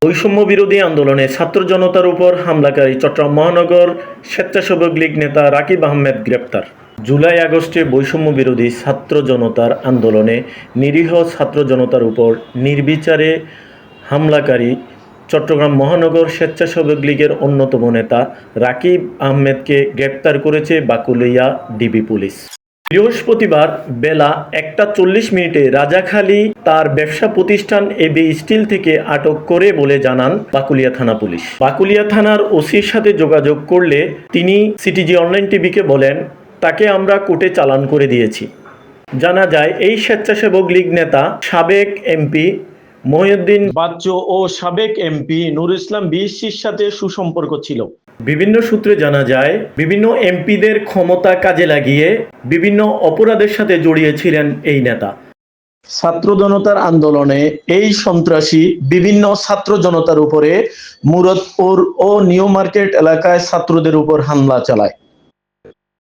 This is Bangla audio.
বৈষম্য বিরোধী আন্দোলনে ছাত্র জনতার উপর হামলাকারী চট্টগ্রাম মহানগর স্বেচ্ছাসেবক লীগ নেতা রাকিব আহমেদ গ্রেপ্তার। জুলাই আগস্টে বৈষম্য বিরোধী ছাত্র জনতার আন্দোলনে নিরীহ ছাত্র জনতার উপর নির্বিচারে হামলাকারী চট্টগ্রাম মহানগর স্বেচ্ছাসেবক লীগের অন্যতম নেতা রাকিব আহমেদকে গ্রেপ্তার করেছে বাকুলিয়া ডিবি পুলিশ। বৃহস্পতিবার বেলা 1:40 রাজাখালী তার ব্যবসা প্রতিষ্ঠান এবি স্টিল থেকে আটক করে বলে জানান বাকুলিয়া থানা পুলিশ। বাকুলিয়া থানার ওসির সাথে যোগাযোগ করলে তিনি সিটিজি অনলাইন টিভিকে বলেন, তাকে আমরা কোর্টে চালান করে দিয়েছি। জানা যায়, এই স্বেচ্ছাসেবক লীগ নেতা সাবেক এমপি মহিউদ্দিন বাচ্চু ও সাবেক এমপি নুরুল ইসলাম বিএসসির সাথে সুসম্পর্ক ছিল। বিভিন্ন সূত্রে জানা যায়, বিভিন্ন এমপিদের ক্ষমতা কাজে লাগিয়ে বিভিন্ন অপরাধের সাথে জড়িয়েছিলেন এই নেতা। ছাত্র জনতার আন্দোলনে এই সন্ত্রাসী বিভিন্ন ছাত্র জনতার উপরে মুরাদপুর ও নিউ মার্কেট এলাকায় ছাত্রদের উপর হামলা চালায়।